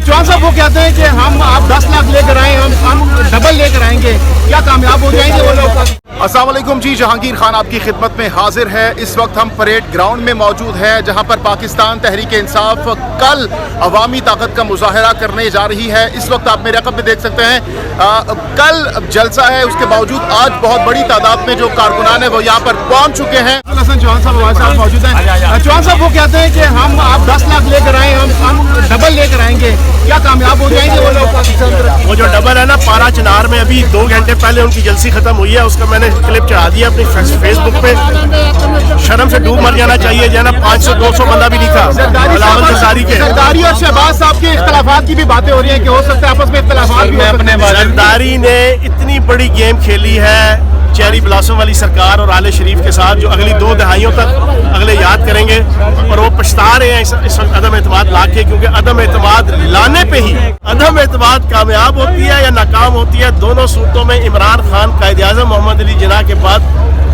चौहान साहब वो कहते हैं कि हम आप 10 लाख लेकर आए, हम डबल लेकर आएंगे, क्या कामयाब हो जाएंगे वो लोग? अस्सलाम वालेकुम जी, जहांगीर खान आपकी खिदमत में हाजिर है। इस वक्त हम परेड ग्राउंड में मौजूद हैं, जहां पर पाकिस्तान तहरीक इंसाफ कल अवामी ताकत का मुजाहरा करने जा रही है। इस वक्त आप मेरे रकम में देख सकते हैं, कल जलसा है, उसके बावजूद आज बहुत बड़ी तादाद में जो कारकुनान है वो यहाँ पर पहुँच चुके हैं। चौहान साहब हमारे साथ मौजूद हैं। चौहान साहब वो कहते हैं कि हम आप 10 लाख लेकर आए, हम डबल लेकर आएंगे, क्या कामयाब हो जाएंगे वो लोग? वो जो डबल है ना, पारा चिनार में अभी 2 घंटे पहले उनकी जलसी खत्म हुई है, उसका मैंने क्लिप चढ़ा दिया अपनी फेसबुक पे। शर्म से डूब मर जाना चाहिए, जो है ना 500-200 बंदा भी नहीं था सरदारी के। सरदारी और शहबाज साहब के इख्तलाफात की भी बातें हो रही है कि हो सकता है आपस में इख्तलाफात भी अपने। सरदारी ने इतनी बड़ी गेम खेली है चेरी ब्लॉसम वाली सरकार और आले शरीफ के साथ, जो अगली 2 दहाइयों तक अगले याद करेंगे, और वो पछता रहे हैं इस वक्त अदम एतमाद ला के, क्योंकि अदम एतमाद लाने पे ही अदम एतमाद कामयाब होती है या नाकाम होती है। दोनों सूरतों में इमरान खान कायद-ए-आज़म मोहम्मद अली जिन्ना के बाद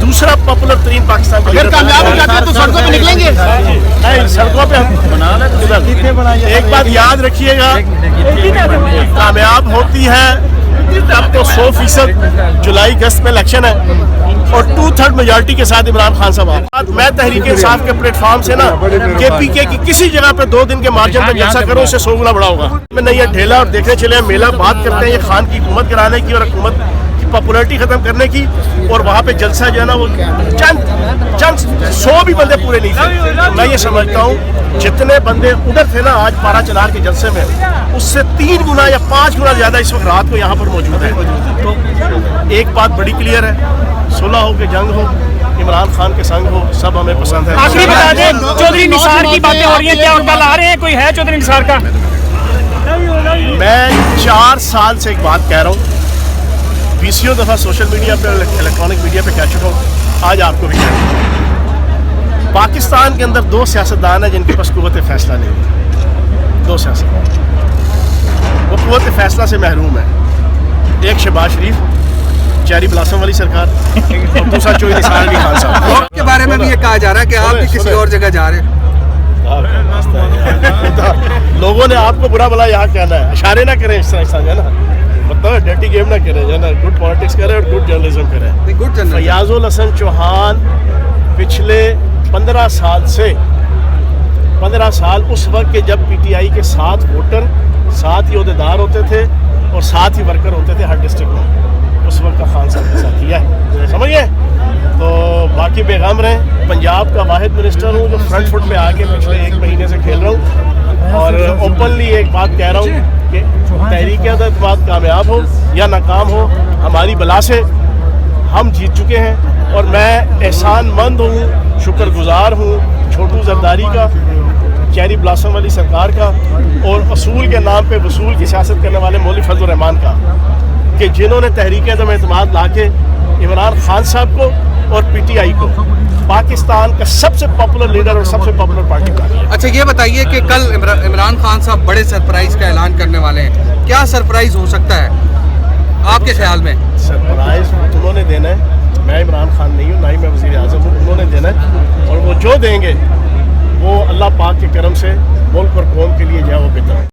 दूसरा पॉपुलर तरीन पाकिस्तान का। अगर कामयाब हो जाते हैं तो सड़कों पे निकलेंगे? नहीं, सड़कों पे एक बात याद रखिएगा, कामयाब होती है तब तो 100% जुलाई अगस्त में इलेक्शन है और 2/3 मेजॉरिटी के साथ इमरान खान साहब। मैं तहरीक इंसाफ के प्लेटफॉर्म से ना KPK की किसी जगह पे 2 दिन के मार्जिन पे जलसा करो, उससे 100 गुना बड़ा होगा। मैं नहीं, ये ढेला और देखने चले मेला बात करते हैं ये खान की हुकूमत कराने की और हुकूमत की पॉपुलैरिटी खत्म करने की, और वहाँ पे जलसा जो है ना वो चंद 100 भी बंदे पूरे नहीं थे। मैं ये समझता हूँ जितने बंदे उधर थे ना आज पारा चिनार के जलसे में, उससे 3 गुना या 5 गुना ज्यादा इस वक्त रात को यहाँ पर मौजूद है। तो एक बात बड़ी क्लियर है, सुलह हो के जंग हो, इमरान खान के संग हो, सब हमें पसंद है। आखिरी बता दें, चौधरी निसार की बातें हो रही हैं, क्या कल आ रहे हैं? कोई है चौधरी निसार का? मैं 4 साल से एक बात कह रहा हूँ, 20 दफा सोशल मीडिया पे, इलेक्ट्रॉनिक मीडिया पे कह चुका हूँ, आज आपको भी कह रहा हूँ। पाकिस्तान के अंदर 2 सियासतदान हैं जिनके पास कुव्वत फैसला नहीं है। 2 सियासतदान वो कुव्वत फैसला से महरूम है। एक शहबाज शरीफ, चेरी ब्लॉसम वाली सरकार, और दूसरा चौधरी निसार अली खान साहब। के बारे में भी ये कहा जा रहा है कि आप भी किसी और जगह जा रहे हैं। लोगों ने आपको बुरा भला यहाँ कहना है, इशारे ना करें इस तरह है ना, मतलब डर्टी गेम ना करें, है ना, गुड पॉलिटिक्स करें और गुड जर्नलिज्म करें। Good journalism. फयाजुल हसन चौहान पिछले 15 साल से 15 साल उस वक्त के जब PTI के 7 वोटर, 7 ही अहदेदार होते थे और 7 ही वर्कर होते थे हर डिस्ट्रिक्ट में, उस वक्त का खान साहब के साथ ही है, समझिए। तो बाकी बेगम रहे, पंजाब का वाहिद मिनिस्टर हूँ जो फ्रंट फुट पे आके पिछले 1 महीने से खेल रहा हूँ, और ओपनली एक बात कह रहा हूँ कि तहरीक-ए-इंसाफ कामयाब हो या नाकाम हो, हमारी बला से हम जीत चुके हैं, और मैं एहसानमंद हूँ, शुक्रगुजार हूँ छोटू जरदारी का, चेरी ब्लॉसम वाली सरकार का, और असूल के नाम पे वसूल की सियासत करने वाले मौलवी फजल रहमान का, कि जिन्होंने तहरीक-ए-इंसाफ ला के इमरान खान साहब को और PTI को पाकिस्तान का सबसे पॉपुलर लीडर और सबसे पॉपुलर पार्टी बना दिया। अच्छा, ये बताइए कि कल इमरान खान साहब बड़े सरप्राइज का ऐलान करने वाले हैं, क्या सरप्राइज हो सकता है आपके ख्याल में? सरप्राइज उन्होंने देना है, मैं इमरान खान नहीं हूँ, ना ही मैं वज़ीर आज़म हूँ, उन्होंने देना है, और वो जो देंगे वो अल्लाह पाक के करम से मुल्क और कौम के लिए जो है वो बेहतर है।